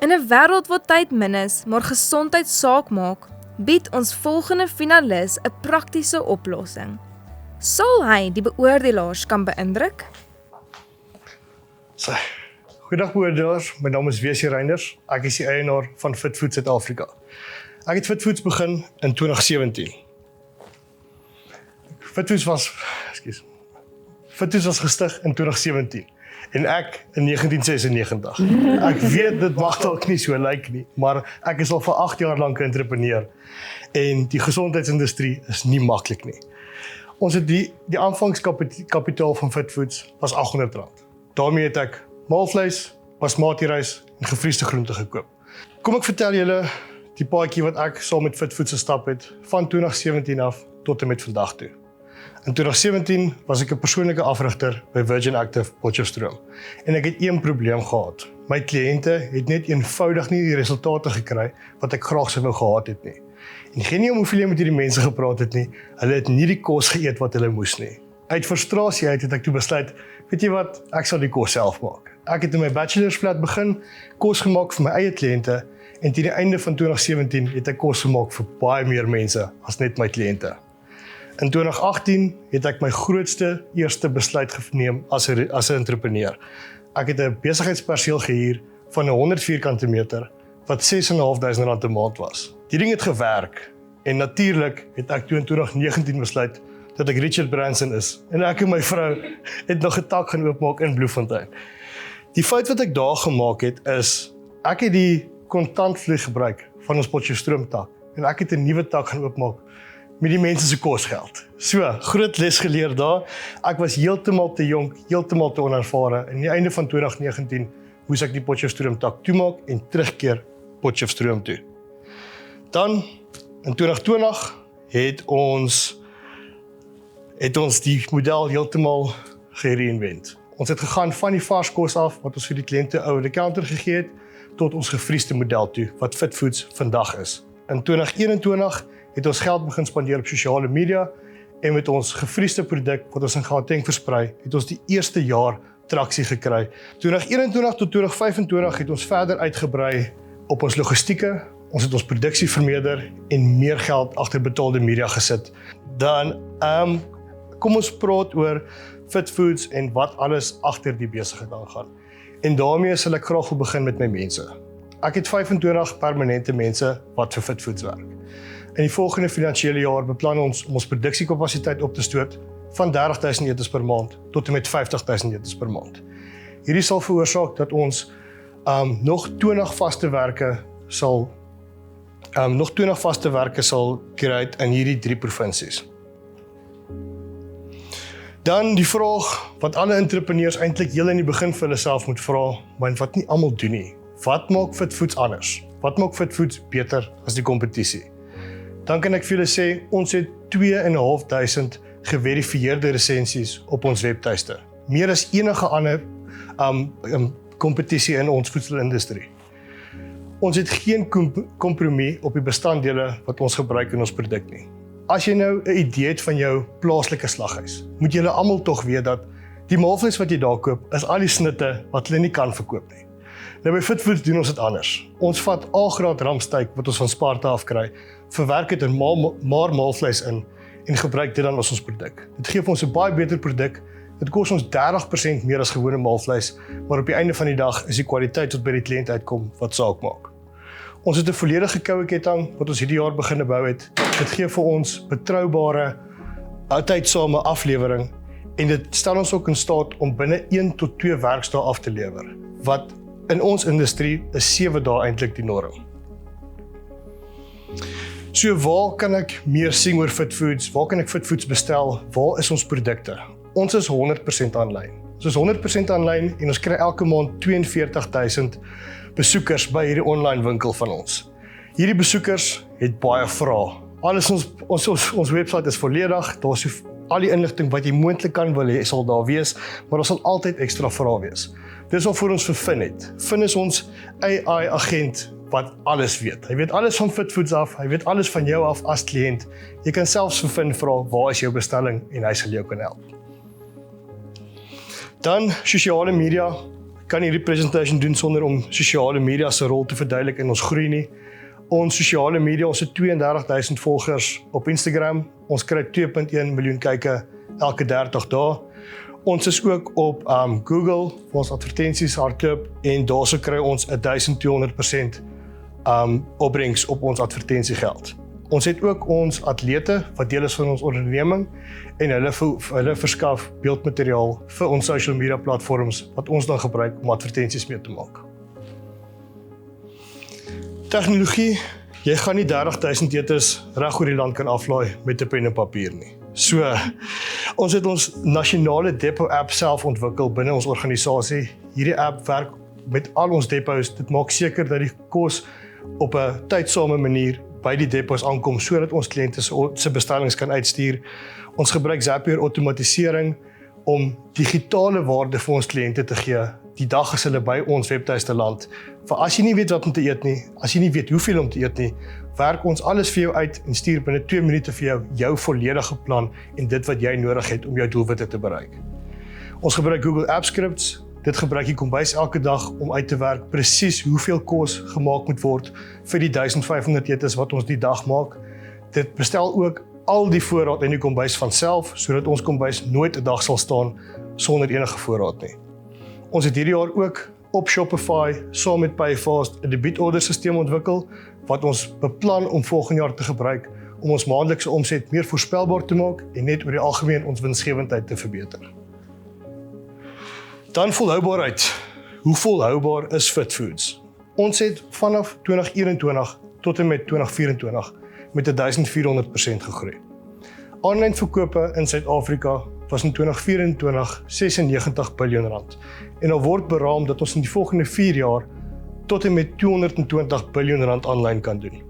In 'n wêreld waar tyd min is, maar gesondheid saak maak, bied ons volgende finalis 'n praktiese oplossing. Sal hy die beoordelaars kan beïndruk? Goeiedag beoordelaars, my naam is W.C. Reinders. Ek is die eienaar van FitFood Suid-Afrika. Ek het FitFoods begin in 2017. FitFoods was gestig in 2017 en ek in 1996. Ek weet dit mag dalk nie so lyk nie, maar ek is al vir 8 jaar lank 'n entrepreneur en die gesondheidsindustrie is nie maklik nie. Ons het die aanvangskapitaal van FitFoods was R800. Daarmee het ek maalvleis, basmati rys en gevriesde groente gekoop. Kom ek vertel julle die paadjie wat ek saam met FitFoods gestap het van 2017 af tot en met vandag toe. In 2017 was ek 'n persoonlike afrigter by Virgin Active Potchefstroom en ek het een probleem gehad. My kliënte het net eenvoudig nie die resultate gekry wat ek graag sou wou gehad het nie. En geen nie om hoeveel jy met hierdie mense gepraat het nie, hulle het nie die kos geëet wat hulle moes nie. Uit frustrasie uit het ek toe besluit, weet jy wat, ek sal die kos self maak. Ek het in my bachelorsflat begin, kos gemaak vir my eie kliënte en teen die einde van 2017 het ek kos gemaak vir baie meer mense as net my kliënte. In 2018 het ek my grootste eerste besluit geneem as 'n entrepreneur. Ek het 'n besigheidsperseel gehuur van 100 vierkante meter wat R6.500 'n maand was. Die ding het gewerk en natuurlik het ek toe in 2019 besluit dat ek Richard Branson is en ek en my vrou het nog 'n tak gaan oopmaak in Bloemfontein. Die fout wat ek daar gemaak het is ek het die kontantvloei gebruik van ons Potchefstroom tak en ek het 'n nuwe tak gaan oopmaak met die mense se kosgeld. So, groot les geleer daar. Ek was heeltemal te jonk, heeltemal te onervare. En aan die einde van 2019 moes ek die Potchefstroom tak toemaak en terugkeer Potchefstroom toe. Dan in 2020 het ons die model heeltemal gereinvent. Ons het gegaan van die vars kos af wat ons vir die kliënte over the counter gegee het tot ons gevriesde model toe wat FitFoods vandag is. In 2021 het ons geld begin spandeer op sosiale media en met ons gevriesde produk wat ons in Gauteng versprei, het ons die eerste jaar traksie gekry. 2021 tot 2025 het ons verder uitgebrei op ons logistieke, ons het ons produksie vermeerder en meer geld agter betaalde media gesit. Dan kom ons praat oor FitFoods en wat alles agter die besigheid aangaan. En daarmee sal ek graag wil begin met my mense. Ek het 25 permanente mense wat vir FitFoods werk. In die volgende finansiële jaar beplan ons om ons produksiekapasiteit op te stoot van 30,000 etes per maand tot en met 50,000 etes per maand. Hierdie sal veroorsaak dat ons nog 20 vaste werke sal create in hierdie 3 provinsies. Dan die vraag wat alle entrepreneurs eintlik heel in die begin vir hulle self moet vra, maar wat nie almal doen nie. Wat maak FitFoods anders? Wat maak FitFoods beter as die kompetisie? Dan kan ek vir julle sê, ons het 2.500 geverifieerde resensies op ons webtuiste. Meer as enige ander kompetisie in ons voedselindustrie. Ons het geen kompromie op die bestanddele wat ons gebruik in ons produk nie. As jy nou 'n idee het van jou plaaslike slaghuis, moet julle almal tog weet dat die maalvleis wat jy daar koop, is al die snitte wat hulle nie kan verkoop nie. Nou by FitFoods doen ons dit anders. Ons vat A-graad ramsteak wat ons van Sparta af kry, verwerk dit in maar maalvleis in en gebruik dit dan as ons produk. Dit gee vir ons 'n baie beter produk. Dit kos ons 30% meer as gewone maalvleis, maar op die einde van die dag is die kwaliteit wat by die kliënt uitkom wat saak maak. Ons het 'n volledige koue ketting wat ons hierdie jaar begin bou het. Dit gee vir ons betroubare, tydsame aflewering en dit stel ons ook in staat om binne 1 tot 2 werksdae af te lewer, wat in ons industrie is 7 dae eintlik die norm. So waar kan ek meer sien oor FitFoods? Waar kan ek FitFoods bestel? Waar is ons produkte? Ons is 100% aanlyn. Ons is 100% aanlyn en ons kry elke maand 42,000 besoekers by hierdie online winkel van ons. Hierdie besoekers het baie vrae. Alles ons webwerf is volledig, daar is al die inligting wat jy moontlik kan wil hê sal daar wees, maar daar sal altyd ekstra vrae wees. Dis al vir ons vir Finn het. Finn is ons AI-agent wat alles weet. Hy weet alles van FitFoods af, hy weet alles van jou af as kliënt. Jy kan selfs vir Finn vra, waar is jou bestelling en hy sal jou kan help. Dan sosiale media. kan hierdie presentation doen sonder om sosiale media se rol te verduidelik in ons groei nie. Ons sosiale media, ons het 32,000 volgers op Instagram. Ons kry 2.1 miljoen kyke elke 30 dae. Ons is ook op Google vir ons advertensies hardloop en daarso kry ons 1200% opbrengs op ons advertensiegeld. Ons het ook ons atlete wat deel is van ons onderneming en hulle verskaf beeldmateriaal vir ons social media platforms wat ons dan gebruik om advertensies mee te maak. Tegnologie, jy gaan nie 30,000 etes reg oor die land kan aflaai met 'n pen en papier nie. So, ons het ons nasionale depot app self ontwikkel binne ons organisasie. Hierdie app werk met al ons depots. Dit maak seker dat die kos op 'n tydsame manier by die depots aankom sodat ons kliënte se bestellings kan uitstuur. Ons gebruik Zapier outomatisering om digitale waarde vir ons kliënte te gee die dag as hulle by ons webtuiste land. Vir as jy nie weet wat om te eet nie, as jy nie weet hoeveel om te eet nie, werk ons alles vir jou uit en stuur binne 2 minute vir jou volledige plan en dit wat jy nodig het om jou doelwitte te bereik. Ons gebruik Google App Scripts. Dit gebruik die kombuis elke dag om uit te werk presies hoeveel kos gemaak moet word vir die 1500 etes wat ons die dag maak. Dit bestel ook al die voorraad in die kombuis van self, sodat ons kombuis nooit 'n dag sal staan sonder enige voorraad nie. Ons het hierdie jaar ook op Shopify saam met Payfast 'n debietorderstelsel ontwikkel wat ons beplan om volgende jaar te gebruik om ons maandelikse omset meer voorspelbaar te maak en net oor die algemeen ons winsgewendheid te verbeter. Dan volhoubaarheid. Hoe volhoubaar is Fitfoods? Ons het vanaf 2021 tot en met 2024 met 1400% gegroei. Aanlyn verkope in Suid-Afrika was in 2024 96 biljoen rand en daar word beraam dat ons in die volgende 4 jaar tot en met 220 biljoen rand aanlyn kan doen.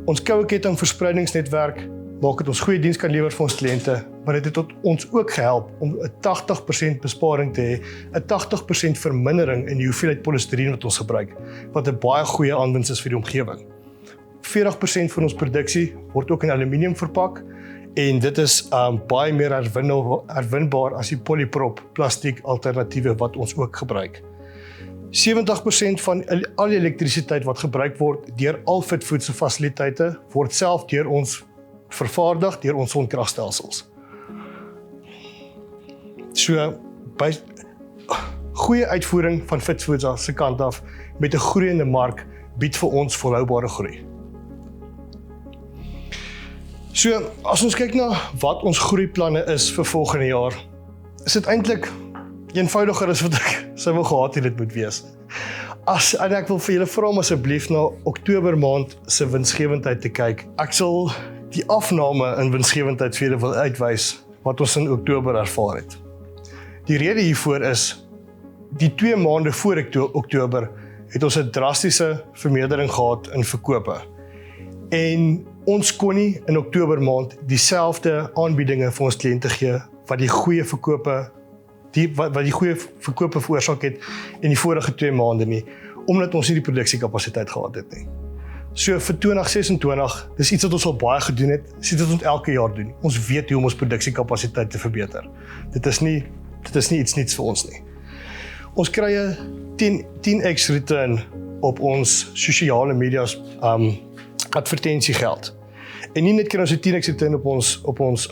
Ons koue ketting verspreidingsnetwerk maak dit ons goeie diens kan lewer vir ons kliënte, maar dit het tot ons ook gehelp om 'n 80% besparing te hê, 'n 80% vermindering in die hoeveelheid polistireen wat ons gebruik, wat 'n baie goeie aanwinst is vir die omgewing. 40% van ons produksie word ook in aluminium verpak en dit is baie meer herwinbaar as die polyprop plastiek alternatiewe wat ons ook gebruik. 70% van al die elektrisiteit wat gebruik word deur al Fitfoods se fasiliteite word self deur ons vervaardig deur ons sonkragstelsels. So by goeie uitvoering van Fitfoods se kant af met 'n groeiende mark bied vir ons volhoubare groei. So as ons kyk na wat ons groeiplanne is vir volgende jaar, is dit eintlik eenvoudiger as wat ek sou wou gehad het dit moet wees. En ek wil vir julle vra om asseblief na Oktober maand se winsgewendheid te kyk. Ek sal die afname in winsgewendheid vir julle wil uitwys wat ons in Oktober ervaar het. Die rede hiervoor is, die 2 maande voor Oktober het ons 'n drastiese vermeerdering gehad in verkope. En ons kon nie in Oktober maand dieselfde aanbiedinge vir ons kliënte gee wat die goeie verkope veroorsaak het in die vorige 2 maande nie, omdat ons nie die produksiekapasiteit gehad het nie. So vir 2026, dis iets wat ons al baie gedoen het, dis iets wat ons elke jaar doen. Ons weet hoe om ons produksiekapasiteit te verbeter. Dit is nie iets niets vir ons nie. Ons kry 'n 10x return op ons sosiale media advertensiegeld. En nie net kry ons 'n 10x return op ons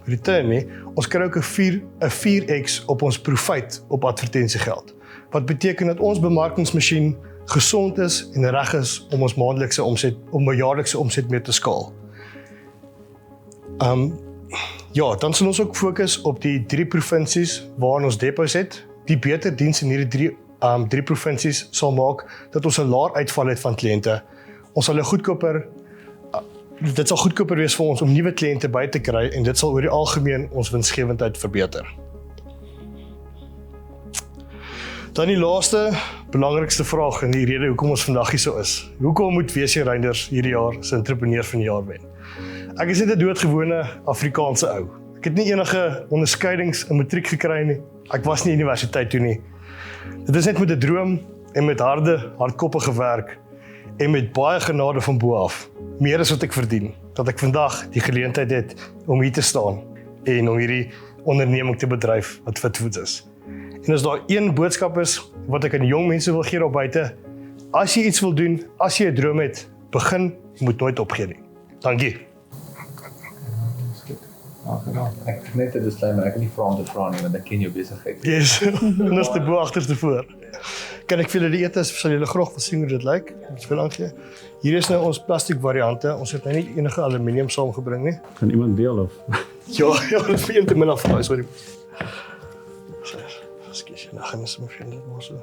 return nie, ons kry ook 'n 4x op ons profit op advertensiegeld. Wat beteken dat ons bemarkingsmasjien gesond is en reg is om ons maandelikse omset, om 'n jaarlikse omset mee te skaal. Dan sal ons ook fokus op die 3 provinsies waarin ons depots het. Die beter diens in hierdie 3 provinsies sal maak dat ons 'n laer uitval het van kliënte. Ons sal dit sal goedkoper wees vir ons om nuwe kliënte by te kry en dit sal oor die algemeen ons winsgewendheid verbeter. Dan die laaste, belangrikste vraag en die rede hoekom ons vandag hier so is. Hoekom moet WC Reinders hierdie jaar se entrepreneur van die jaar wen? Ek is net 'n doodgewone Afrikaanse ou. Ek het nie enige onderskeidings in matriek gekry nie. Ek was nie universiteit toe nie. Dit is net met 'n droom en met hardkoppige werk en met baie genade van bo af. Meer as wat ek verdien, dat ek vandag die geleentheid het om hier te staan en om hierdie onderneming te bedryf wat Fitfoods is. En as daar een boodskap is wat ek aan die jong mense wil gee daar buite, as jy iets wil doen, as jy 'n droom het, begin, jy moet nooit opgee nie. Dankie. Ek net 'n disclaimer, ek kan nie vra om te vra nie, want ek ken jou besigheid. Yes, en as te bo agterste voor. Kan ek vir julle die etes, sal julle graag wil sien hoe dit lyk? Ons wil aangee. Hier is nou ons plastiek variante. Ons het nou nie enige aluminium saamgebring nie. Kan iemand deel of? Ja, dit is vir een te min af, sorry. Skus, nou gaan ons maar vir dit maar so.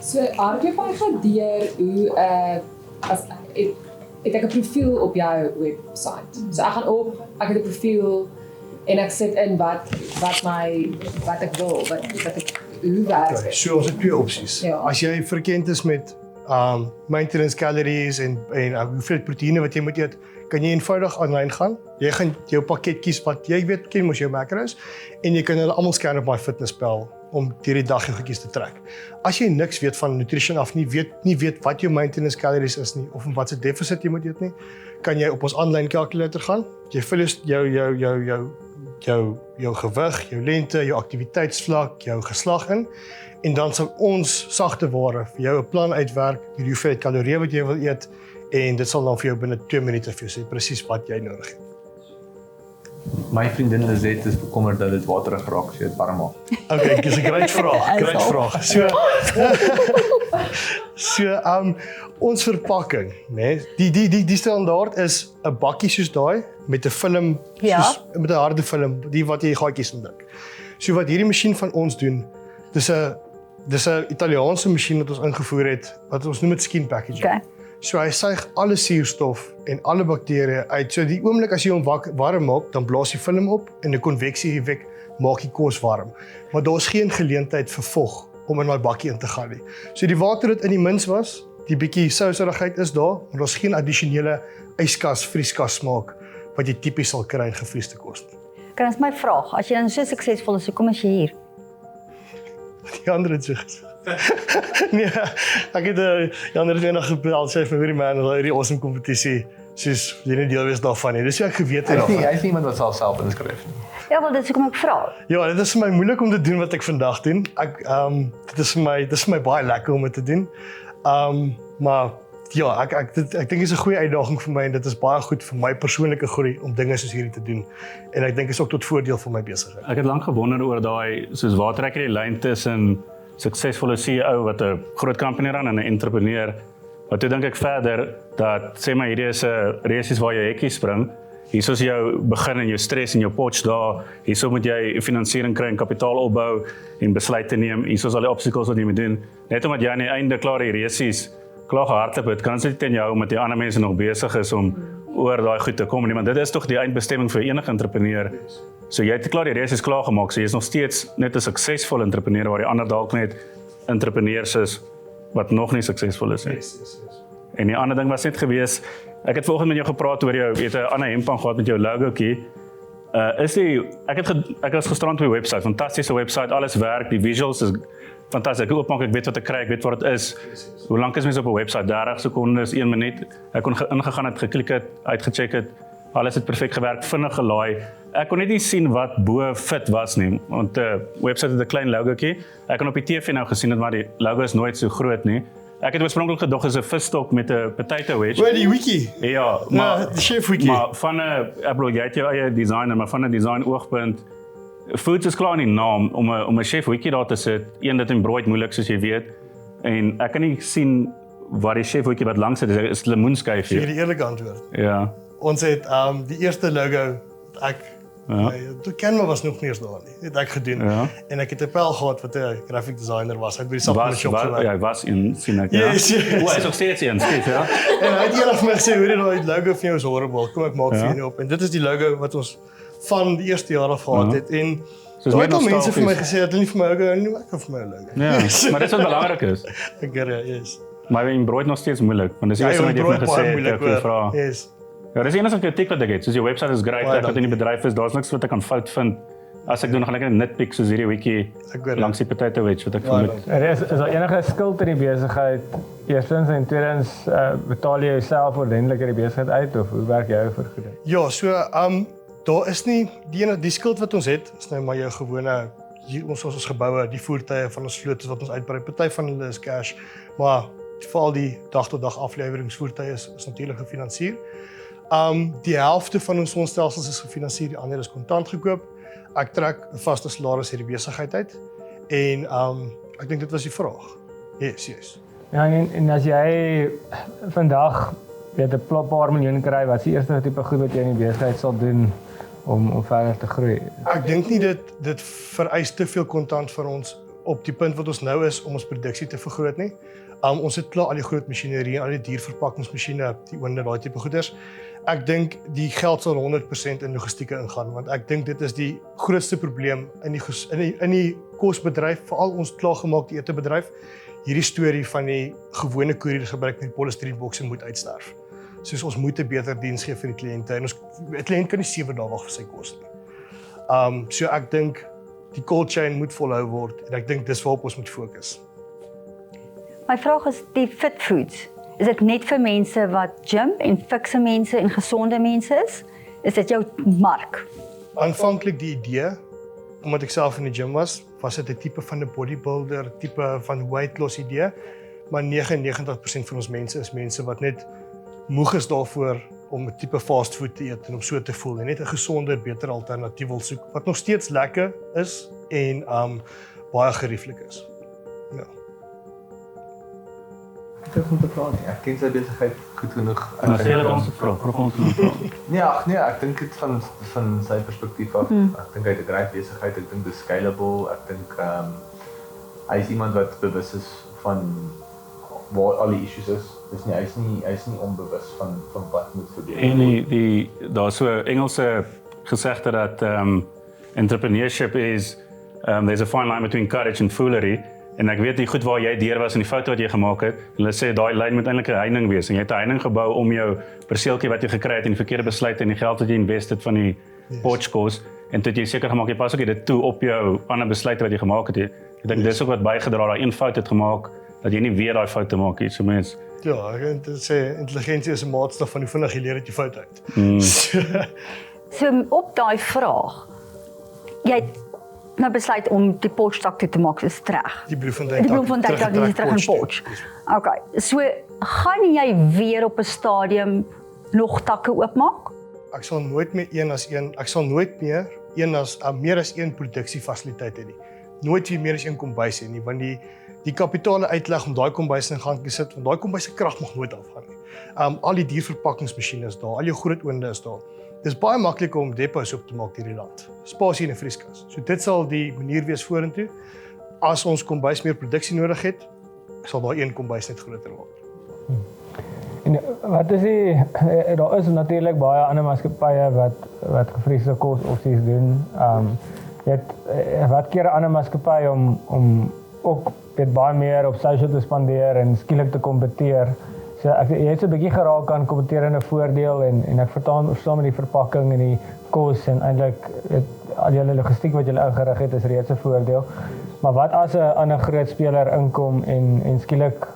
So hardloop hy gedeur hoe as het ek 'n profiel op jou webwerf. So ek gaan op, ek het 'n profiel en ek sit in wat ek wil, wat ek hoe werk. Okay, so ons het twee opsies. Ja. As jy verkend is met maintenance calories en hoeveel proteïene wat jy moet eet, kan jy eenvoudig aanlyn gaan. Jy gaan jou pakket kies wat jy weet, ken mos jou macros en jy kan hulle almal scan op MyFitnessPal om hierdie dag jou goedjies te trek. As jy niks weet van nutrition af nie weet wat jou maintenance calories is nie of wat se deficit jy moet eet nie, kan jy op ons aanlyn calculator gaan. Jy vul jou gewig, jou lengte, jou aktiwiteitsvlak, jou geslag in en dan sal ons sagte ware vir jou 'n plan uitwerk hierdie hoeveelheid kalorieë wat jy wil eet en dit sal dan vir jou binne 2 minute vir jou sê presies wat jy nodig het. My vriendin Lizette is bekommerd dat dit waterig raak as jy dit warm maak. Okay, dis 'n great vraag. So, ons verpakking, né? Die standaard is 'n bakkie soos daai met 'n film, met 'n harde film, die wat jy gaatjies indruk. So wat hierdie masjien van ons doen, dis 'n Italiaanse masjien wat ons ingevoer het, wat ons noem dit skin packaging. Okay. So hy suig alle suurstof en alle bakterieë uit. So die oomblik as jy hom warm maak, dan blaas die film op en 'n konveksie-effek maak die kos warm. Maar daar's geen geleentheid vir vog om in daai bakkie in te gaan nie. So die water wat in die mins was, die bietjie souserigheid is daar, maar daar's geen addisionele yskas, vrieskas smaak wat jy tipies sal kry in gevriesde kos. Kan ons my vraag, as jy dan so suksesvol is, hoekom is jy hier? Die ander het so gesê. Nee, ek het die ander eendag gebel, sê vir hierdie man, hierdie awesome kompetisie, soos jy nie deel wees daarvan nie. Dis hoe ek geweet het daarvan. Hy is niemand wat self inskryf nie. Ja, wel, dit is hoekom ek vra. Ja, dit is vir my moeilik om te doen wat ek vandag doen. Dit is vir my baie lekker om dit te doen. Maar ja, ek dink dit is 'n goeie uitdaging vir my en dit is baie goed vir my persoonlike groei om dinge soos hierdie te doen. En ek dink is ook tot voordeel vir my besigheid. Ek het lank gewonder oor daai soos waar trek jy die lyn tussen suksesvolle CEO wat 'n groot company run en 'n entrepreneur. Maar toe dink ek verder dat sê maar hierdie is 'n resies waar jy hekkie spring. Hierso is jou begin en jou stres en jou potch daar. Hierso moet jy finansiering kry en kapitaal opbou en besluite neem. Hierso is al die obstacles wat jy moet doen. Net omdat jy aan die einde klaar die resies klaar gehardloop het, kan dit teen jou omdat die ander mense nog besig is om oor daai goed te kom. Want dit is tog die eindbestemming vir enige entrepreneur. So jy het klaar die resies klaar gemaak, so jy is nog steeds net 'n suksesvolle entrepreneur waar die ander dalk net entrepreneurs is wat nog nie suksesvol is nie. Yes. En die ander ding was net gewees, ek het vanoggend met jou gepraat oor jou, weet 'n ander hemp aan gehad met jou logoetjie. Ek was gisterand op die webwerf, fantastiese webwerf, alles werk, die visuals is fantasties. Ek oopmaak, ek weet wat ek kry, ek weet wat dit is. Hoe lank is mens op 'n webwerf? 30 sekondes, 1 minuut. Ek kon ingegaan het, geklik het, uitgecheck het. Alles het perfek gewerk, vinnig gelaai. Ek kon net nie sien wat bo fit was nie, want die webwerf het 'n klein logoetjie. Ek kon op die TV nou gesien het, maar die logo is nooit so groot nie. Ek het oorspronklik gedog is 'n visstok met 'n potato wedge. Oor die wiki. Ja, maar die chef wiki. Maar van 'n jy het jou eie designer, maar van 'n design oogpunt Foods is klaar in die naam om 'n chef wiki daar te sit. Een dit en brood moeilik soos jy weet. En ek kan nie sien waar die chef wiki wat langs sit is lemoenskyf Vir hier. die eerlike antwoord. Ja. Ons het die eerste logo ek toe Canva was nog nie eens daar nie. Het ek gedoen. Ja. En ek het 'n pel gehad wat 'n graphic designer was. Hy het by die supplement shop gewerk. Ja, was in sien ek. Yes, Ja. yes. Hy is nog steeds hier, steeds, ja. En hy het eendag vir my gesê, hoor jy daai logo vir jou is horrible. Kom ek maak vir jou op. En dit is die logo wat ons van die eerste jaar af gehad het. En Soos daai het meer mense vir my nostalgies. gesê dat hulle nie vir my logo nie, maar ek het vir my logo. Ja, maar dit is wat belangrik is. Ek gere, yes. Maar in brood nog steeds moeilik, want dis die eerste wat jy vir my gesê het, ek wil vra. Yes. Ja, dis enige kritiek wat ek het. Soos jou webwerf is great, Baie ek wat in die bedryf is, daar's niks wat ek kan fout vind. As ek doen, gaan ek net nitpick soos hierdie wiki Ek weet langs die potato wedge wat ek Baie vermoed. Is daar enige skuld in die besigheid? Eerstens en tweedens betaal jy jouself ordentlik uit die besigheid uit of hoe werk jou vergoeding? Ja, so daar is nie die skuld wat ons het, is nou maar jou gewone hier ons geboue, die voertuie van ons vloot wat ons uitbrei. Party van hulle is cash, maar veral die dag-tot-dag afleweringsvoertuie is natuurlik gefinansier. Die helfte van ons sonstelsels is gefinansier, die ander is kontant gekoop. Ek trek 'n vaste salaris uit die besigheid uit en ek dink dit was die vraag. Yes. Ja, en as jy vandag weet 'n paar miljoen kry, wat is die eerste tipe goed wat jy in die besigheid sal doen om verder te groei? Ek dink nie dit vereis te veel kontant vir ons op die punt wat ons nou is om ons produksie te vergroot nie. Ons het klaar al die groot masjinerie, al die dierverpakkingsmasjiene, die oonde, daai tipe goeders. Ek dink die geld sal 100% in logistieke ingaan, want ek dink dit is die grootste probleem in die kosbedryf, veral ons klaargemaakte etebedryf. Hierdie storie van die gewone koerier gebruik met die polystyreenbokse moet uitsterf. Soos ons moet 'n beter diens gee vir die kliënte en ons kliënt kan nie 7 dae wag vir sy kos nie. So ek dink die cold chain moet volhou word en ek dink dis waarop ons moet fokus. My vraag is die fit foods. Is dit net vir mense wat gym en fikse mense en gesonde mense is? Is dit jou mark? Aanvanklik die idee, omdat ek self in die gym was dit 'n tipe van 'n bodybuilder, tipe van weight loss idee, maar 99% van ons mense is mense wat net moeg is daarvoor om 'n tipe fast food te eet en om so te voel en net 'n gesonder, beter alternatief wil soek wat nog steeds lekker is en baie gerieflik is. Ja. Ek het om te praat nie. Ek ken sy besigheid goed genoeg. En as jy dit ons vra, Nee, ek dink dit van sy perspektief af. Ek dink hy het 'n groot besigheid. Ek dink dit is scalable. Ek dink hy is iemand wat bewus is van waar al die issues is. Dis nie hy is nie onbewus van wat moet gebeur. En daar's so 'n Engelse gesegde dat entrepreneurship is there's a fine line between courage and foolery. En ek weet nie goed waar jy deur was in die foto wat jy gemaak het. Hulle sê daai lyn moet eintlik 'n heining wees en jy het 'n heining gebou om jou perseeltjie wat jy gekry het en die verkeerde besluite en die geld wat jy invested van die potchkos en dit jy seker gemaak jy pas ook dit toe op jou ander besluite wat jy gemaak het. Ek dink dis ook wat bygedra daai een fout het gemaak dat jy nie weer daai foute maak nie. So mens Ja, ek wil sê intelligensie is 'n maatstaf van hoe vinnig jy leer uit jou fout uit. So op daai vraag. Jy het nou besluit om die Potchtak toe te maak is reg. Die Bloemfontein tak is terug in Potch. Okay, so gaan jy weer op 'n stadium nog takke oopmaak? Ek sal nooit meer meer as een produksiefasiliteit hê nie. Nooit weer meer as een kombuis hê nie, want die kapitale uitleg om daai kombuis in gang te sit, want daai kombuis se krag mag nooit afgaan nie. Al die dierverpakkingsmasjiene is daar, al jou groot oonde is daar. Dis baie maklik om depots op te maak hierdie land. Spasie in 'n vrieskas. So dit sal die manier wees vorentoe. As ons kombuis meer produksie nodig het, sal daai een kombuis net groter word. En wat is daar is natuurlik baie ander maatskappye wat gefriesde kos opsies doen. Jy het wat keer 'n ander maatskappy om ook baie meer op social te spandeer en skielik te kompeteer. So jy het so 'n bietjie geraak aan kompeterende voordeel en ek verstaan met die verpakking en die kos en eintlik al julle logistiek wat julle ingerig het is reeds 'n voordeel. Maar wat as 'n ander groot speler inkom en skielik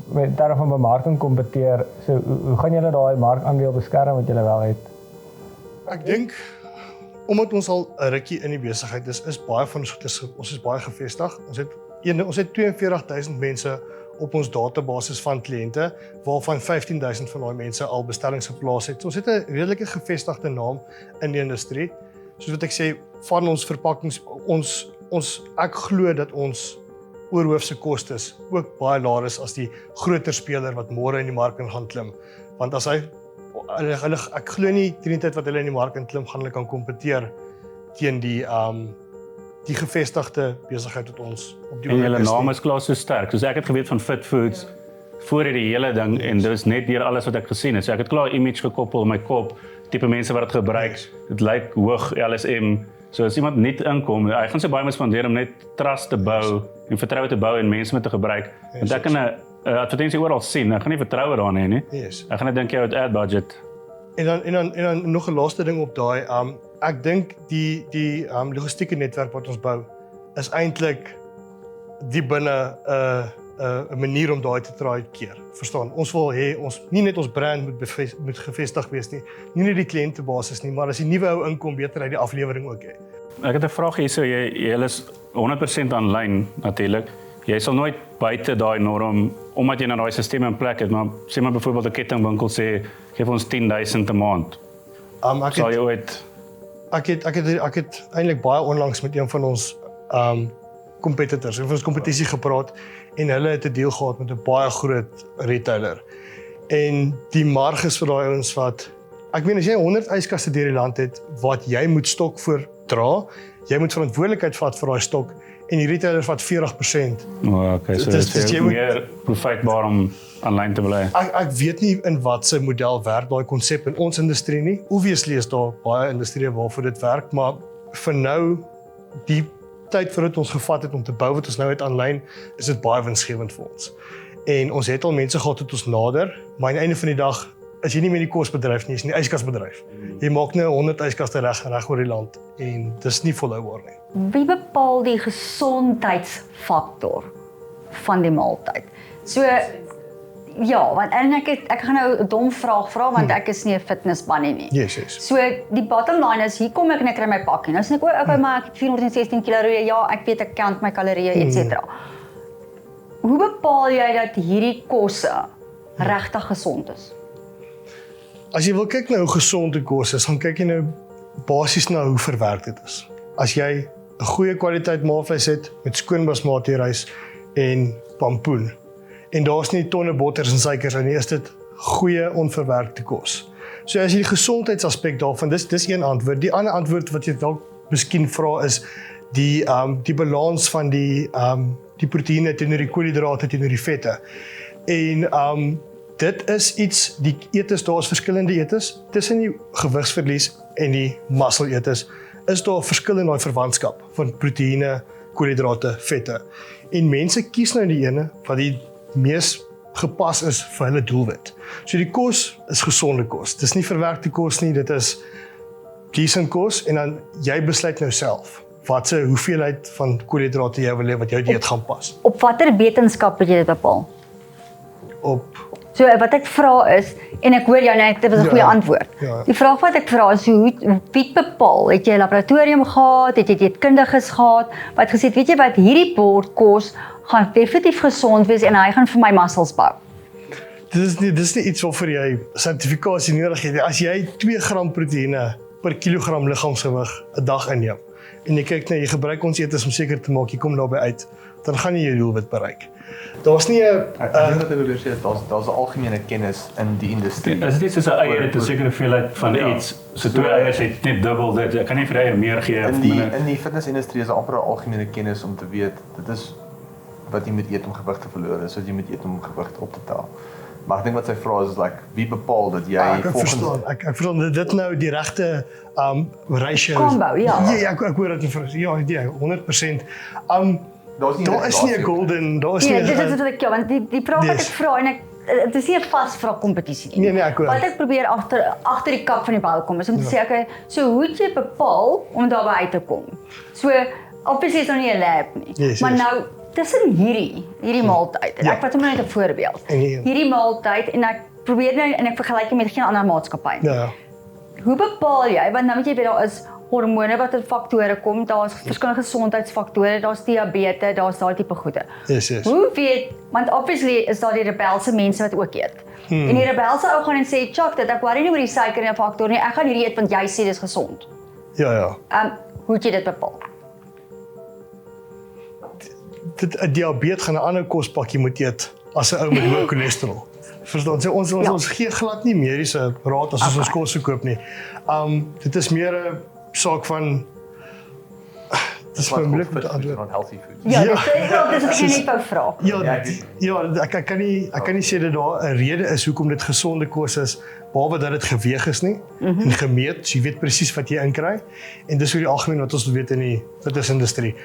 met daarvan bemarking kompeteer, so hoe gaan julle daai markandeel beskerm wat julle wel het? Ek dink omdat ons al 'n rukkie in die besigheid is baie van ons is baie gevestig. Ons het 42,000 mense op ons database van kliënte waarvan 15,000 van daai mense al bestellings geplaas het. So ons het 'n redelike gevestigde naam in die industrie. Soos wat ek sê, van ons verpakkings ek glo dat ons oorhoofse kostes ook baie laer is as die groter speler wat môre in die mark gaan klim. Want as ek glo nie teen die tyd wat hulle in die mark inklim gaan hulle kan kompeteer teen die gevestigde besigheid wat ons op die en julle naam is klaar so sterk. Soos ek het geweet van Fit Foods voor die hele ding en dit is net deur alles wat ek gesien het. So ek het klaar 'n image gekoppel in my kop, tipe mense wat dit gebruik. Dit lyk hoog LSM. So as iemand net inkom, hy gaan sy baie moet spandeer om net trust te bou en vertroue te bou en mense met te gebruik. Want ek kan 'n advertensie oral sien, ek gaan nie vertroue daarin hê nie. Yes. Ek gaan net dink jy het ad budget. En dan nog 'n laaste ding op daai, ek dink die logistieke netwerk wat ons bou is eintlik die binne 'n 'n manier om daai te try keer. Verstaan? Ons wil hê ons nie net ons brand moet gevestig wees nie net die kliëntebasis nie, maar as die nuwe ou inkom, beter hy die aflewering ook hê. Ek het 'n vraag hierso, jy is 100% aanlyn natuurlik. Jy sal nooit buite daai norm omdat jy nou daai stelsel in plek het, maar sê maar byvoorbeeld 'n kettingwinkel sê gee ons 10,000 'n maand. Sal jy ooit Ek het eintlik baie onlangs met een van ons competitors, en van ons kompetisie gepraat en hulle het 'n deal gehad met 'n baie groot retailer. En die marges vir daai ouens wat ek meen as jy 100 yskaste deur die land het wat jy moet stok voor dra, jy moet verantwoordelikheid vat vir daai stok en die retailer vat 40%. Okay, so dit is meer profitbaar om aanlyn te bly. Ek weet nie in watse model werk daai konsep in ons industrie nie. Obviously is daar baie industrieë waarvoor dit werk, maar vir nou die tyd voordat ons gevat het om te bou wat ons nou het aanlyn, is dit baie winsgewend vir ons. En ons het al mense gehad tot ons nader, maar aan die einde van die dag is jy nie meer die kosbedryf nie, is nie die yskasbedryf. Jy maak nou 100 yskaste reg oor die land en dis nie volhoubaar nie. Wie bepaal die gesondheidsfaktor van die maaltyd? So ja, want ek gaan nou 'n dom vraag vra want ek is nie 'n fitness bunny nie. Yes. So die bottom line is hier kom ek en ek kry my pakkie. Nou sê ek okay, maar ek het 416 kalorieë. Ja, ek weet ek count my kalorieë etc. Hoe bepaal jy dat hierdie kosse regtig gesond is? As jy wil kyk na hoe gesond die kos is, dan kyk jy nou basies na hoe verwerk dit is. As jy 'n goeie kwaliteit maalvleis het met skoon basmati rys en pampoen en daar's nie tonne botters en suikers in nie, is dit goeie onverwerkte kos. So as jy die gesondheidsaspek daarvan, dis een antwoord. Die ander antwoord wat jy dalk miskien vra is die balans van die proteïene teenoor die koolhidrate teenoor die vette. En dit is iets, die eetes, daar is verskillende eetes, tussen die gewigsverlies en die muscle eetes, is daar 'n verskil in daai verwantskap van proteïene, koolhidrate, vette. En mense kies nou die ene wat die mees gepas is vir hulle doelwit. So die kos is gesonde kos. Dis nie verwerkte kos nie, dit is decent kos en dan jy besluit nou self watse hoeveelheid van koolhidrate jy wil hê wat jou dieet gaan pas. Op watter wetenskap het jy dit bepaal? So wat ek vra is, en ek hoor jou nou, dit was 'n goeie antwoord. Ja. Die vraag wat ek vra is, hoe wie bepaal? Het jy 'n laboratorium gehad? Het jy dieetkundiges gehad? Wat gesê het, weet jy wat, hierdie bord kos gaan definitief gesond wees en hy gaan vir my muscles bou. Dis nie iets waarvoor jy sertifikasie nodig het. As jy 2 gram proteïene per kilogram liggaamsgewig 'n dag inneem en jy kyk jy gebruik ons eetes om seker te maak jy kom daarby uit, dan gaan jy jou doelwit bereik. Daar's nie 'n ek dink dat ek wil sê daar's 'n algemene kennis in die industrie. Is dit nie soos 'n eier het 'n sekere hoeveelheid van iets, so 2 eiers het net dubbel dit. Jy kan nie vir eier meer gee of minder. In die fitnessindustrie is daar amper 'n algemene kennis om te weet dit is wat jy moet eet om gewig te verloor, is wat jy moet eet om gewig op te tel. Maar ek dink wat sy vra is like wie bepaal dat jy ek verstaan dit nou die regte ratio. Combo, ja. Ja, ek hoor dit ja, 100%. Daar is nie 'n golden, daar is nie. Ja, dit is wat ek want die vraag wat ek vra en dit is nie 'n vasvra kompetisie nie. Nee, ek hoor. Wat ek probeer agter die kap van die bal kom is om te sê okay, so hoe het jy bepaal om daarby uit te kom? So obviously is daar nie 'n lab nie. Yes, maar nou tussen hierdie maaltyd. En ek vat hom net 'n voorbeeld. Hierdie maaltyd en ek probeer nou en ek vergelyk dit met geen ander maatskappy nie. Ja. Hoe bepaal jy want nou weet jy daar is hormone wat in faktore kom, daar's verskillende gesondheidsfaktore, daar's diabetes, daar's daai tipe goede. Yes. Hoe weet, want obviously is daar die rebelse mense wat ook eet. En die rebelse ou gaan en sê, "Chak, dit ek worry nie oor die suiker en die faktor nie. Ek gaan hierdie eet want jy sê dis gesond." Ja. Hoe het jy dit bepaal? 'n diabetes gaan 'n ander kospakkie moet eet as 'n ou met hoë cholesterol. Verstaan jy? Ons gee glad nie mediese raad as ons kos verkoop nie. Dit is meer 'n saak van dis vir moeilik om te antwoord. On healthy food. Ja, dis wat ek net wou vra. Ja, ek kan nie sê dat daar 'n rede is hoekom dit gesonde kos is, behalwe dat dit geweeg is nie, en gemeet, so jy weet presies wat jy inkry, en dis oor die algemeen wat ons weet in die fitnessindustrie.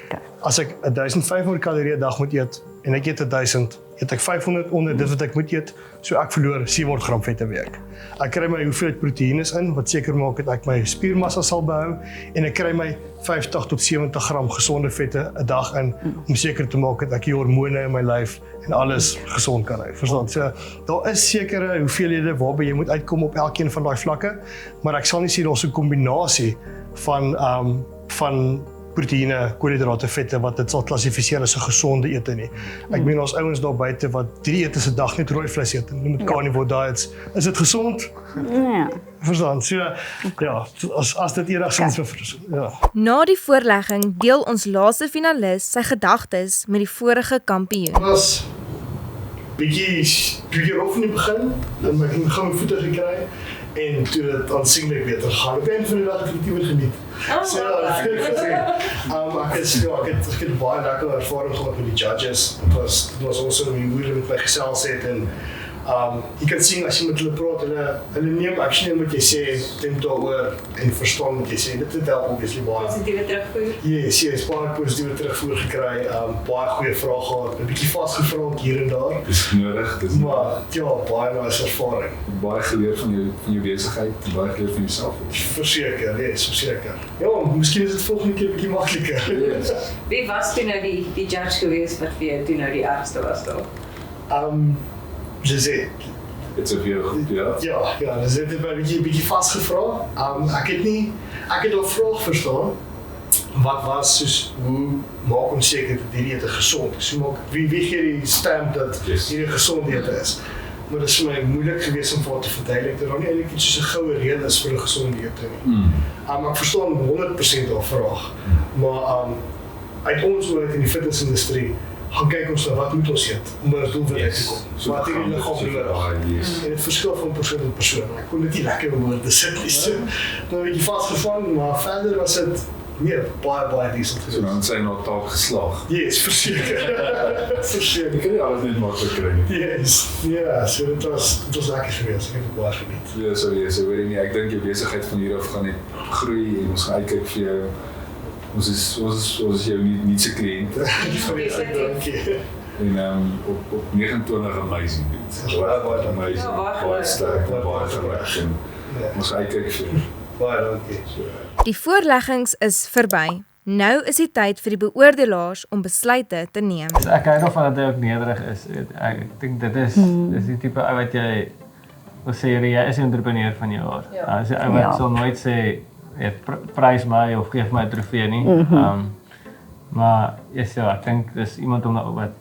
As ek 1500 kalorieë 'n dag moet eet, en ek eet 1000, eet ek 500 onder dit wat ek moet eet, so ek verloor 700 gram vet 'n week. Ek kry my hoeveelheid proteïnes in, wat seker maak dat ek my spiermassa sal behou, en ek kry my 50 tot 70 gram gesonde vette 'n dag in, om seker te maak dat ek die hormone in my lyf en alles gesond kan hou. Verstaan? So, daar is sekere hoeveelhede waarby jy moet uitkom op elkeen van daai vlakke, maar ek sal nie sê daar's 'n kombinasie van proteïene, koolhidrate, vette wat dit sal klassifiseer as 'n gesonde ete nie. Ek meen ons ouens daar buite wat 3 etes 'n dag net rooi vleis eet, noem dit carnivore diets. Is dit gesond? Ja. Verstaan? So ja, as dit enigsins ja. Na die voorlegging deel ons laaste finalis sy gedagtes met die vorige kampioen. Was bietjie rof in die begin, en ek het my voete gekry, en toe dit aansienlik beter gaan. Op een van die dag het ek dit geniet. So ja, ek het baie lekker ervaring gehad met die judges. Dit was also hoe hulle met my gesels het, en jy kan sien as jy met hulle praat, hulle neem actually wat jy sê, dink daaroor en verstaan wat jy sê. Dit help obviously baie. Positiewe terugvoer. Yes, baie positiewe terugvoer gekry, baie goeie vrae gehad, 'n bietjie vasgevra hier en daar. Dis nodig, dis maar ja, baie nice ervaring. Baie geleer van jou besigheid, baie geleer van jouself. Verseker, yes, verseker. Ja, miskien is dit volgende keer 'n bietjie makliker. Yes. Wie was toe nou die judge geweest wat vir jou toe nou die ergste was daar? José. It's a weer goed, ja. Ja, José het my 'n bietjie vasgevra. Ek het 'n vraag verstaan. Wat was soos hoe maak ons seker dat hierdie ete gesond is? Hoe maak wie gee die stamp dat hierdie gesond ete is? Maar dit is vir my moeilik geweest om vir te verduidelik dat daar nie eintlik iets soos 'n goue reël is vir 'n gesonde ete nie. Ek verstaan 100% daardie vraag. Maar uit ons oor in die fitnessindustrie gaan kyk ons na wat moet ons eet om ons doelwit te kom. So wat hierdie liggaam nodig. En dit verskil van persoon tot persoon. Ek kon dit nie lekker oor te sit nie. So nou 'n bietjie vasgevang, maar verder was dit baie decent. So dan sy nou taak geslaag. Yes, verseker. Verseker. Ek kan nie alles net maklik kry nie. Yes, ja, so dit was lekker geweest. Ek het dit baie geniet. Ja, so weet jy nie, ek dink jou besigheid van hier af gaan net groei en ons gaan uitkyk vir jou. Ons is jou nie se kliënt. Dankie. En op 29 amazing dit. Baie amazing. Baie sterk, baie gereg en ons uitkyk vir jou. Baie dankie. Die voorleggings is verby. Nou is die tyd vir die beoordelaars om besluite te neem. Ek hou nog van dat hy ook nederig is. Ek dink dit is die tipe ou wat jy wil sê jy is 'n entrepreneur van jou jaar. As jy ou wat sal nooit sê prys my of geef my 'n trofee nie. Maar ek dink dis iemand om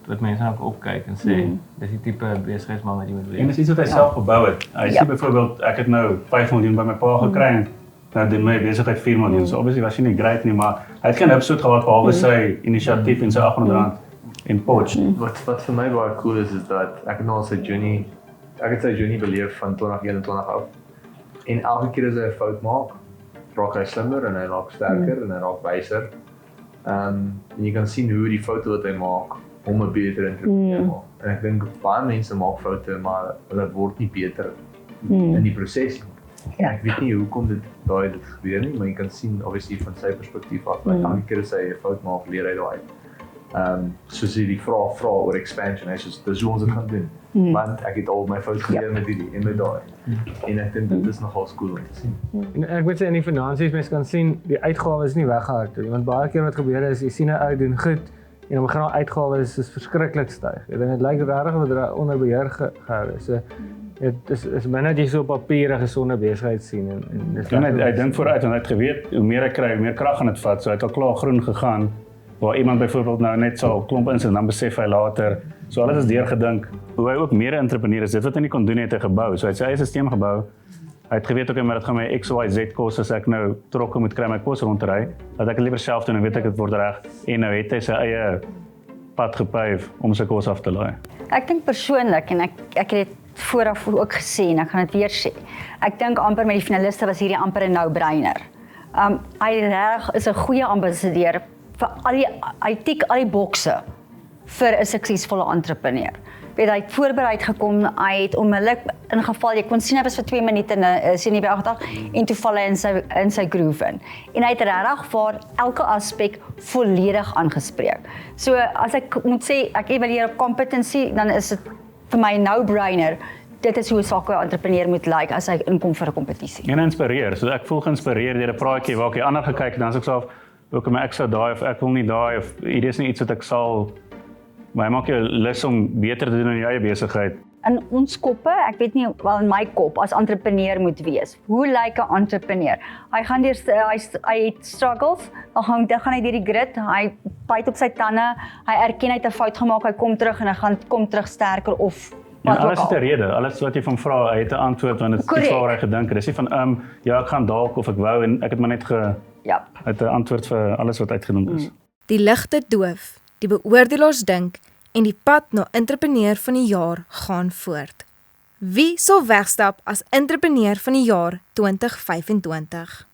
wat mense ook opkyk en sê dis die tipe besigheidsman wat jy moet wees. En dis iets wat hy self gebou het. Hy sê byvoorbeeld ek het nou 5 miljoen by my pa gekry. Nou doen my besigheid 4 miljoen. So obviously was hy nie great nie, maar hy het geen hupstoot gehad behalwe sy inisiatief en sy R800 in Poch. Wat vir my baie cool is dat ek nou sy journey beleef van 2021 af. En elke keer as hy 'n fout maak, raak hy slimmer en hy raak sterker en hy raak wyser. En jy kan sien hoe die foute wat hy maak om 'n beter entrepreneur maak. En ek dink baie mense maak foute, maar hulle word nie beter in die proses nie. Ek weet nie hoekom dit gebeur nie, maar jy kan sien obviously van sy perspektief af, elke keer as hy 'n fout maak, leer hy daai. Soos hy die vraag oor expansion, hy sê dis hoe ons dit gaan doen. Want ek het al my fout geleer met hierdie en met daai. En ek dink dit is nogal cool om te sien. En ek moet sê in die finansies mense kan sien die uitgawes is nie weggehardloop. Want baie keer wat gebeur is jy sien 'n ou doen goed en dan begin al uitgawes is verskriklik styg. Ek dink dit lyk regtig of dit onder beheer gehou is. So dit is binne jy so op papier 'n gesonde besigheid sien en dis Ek dink vooruit want hy het geweet hoe meer ek kry, hoe meer krag gaan dit vat. So hy het al klaar groen gegaan waar iemand byvoorbeeld nou net sal klomp insit en dan besef hy later. So alles is deurgedink. Hoe hy ook meer 'n entrepreneur is, dit wat hy nie kon doen het hy gebou. So hy het sy eie stelsel gebou. Hy het geweet ook maar dit gaan my XYZ kos as ek nou trokke moet kry my kos rondry, dat ek liewer self doen en weet ek dit word reg. En nou het hy sy eie pad gepave om sy kos af te laai. Ek dink persoonlik en ek het dit vooraf ook gesê en ek gaan dit weer sê. Ek dink amper met die finaliste was hierdie amper 'n no-brainer. Hy reg is 'n goeie ambassadeur vir hy tik al die bokse vir 'n suksesvolle entrepreneur. weet hy het voorbereid gekom, hy het onmiddellik in geval jy kon sien hy was vir 2 minute is hy nie by agter en toe val hy in sy groove in. En hy het regtig vir elke aspek volledig aangespreek. So as ek moet sê ek evalueer op competency, dan is dit vir my no-brainer. Dit is hoe 'n sake-entrepreneur moet lyk as hy inkom vir 'n kompetisie. En inspireer. So ek voel geïnspireer deur 'n praatjie waar ek ander gekyk en dan sê ek self, ook maar ek sou daai of ek wil nie daai of hierdie is nie iets wat ek sal maar hy maak jou lus om beter te doen in jou eie besigheid. In ons koppe, ek weet nie wel in my kop as entrepreneur moet wees. Hoe lyk 'n entrepreneur? Hy gaan deur hy het struggles, dan gaan hy deur die grit, hy byt op sy tande, hy erken hy het 'n fout gemaak, hy kom terug en hy gaan kom terug sterker of En alles het 'n rede, alles wat jy van vra, hy het 'n antwoord want dit is waar hy gedink het. Dis nie van ja, ek gaan dalk of ek wou en ek het maar net het 'n antwoord vir alles wat uitgenoem is. Die ligte doof, die beoordelaars dink en die pad na entrepreneur van die jaar gaan voort. Wie sal wegstap as entrepreneur van die jaar 2025?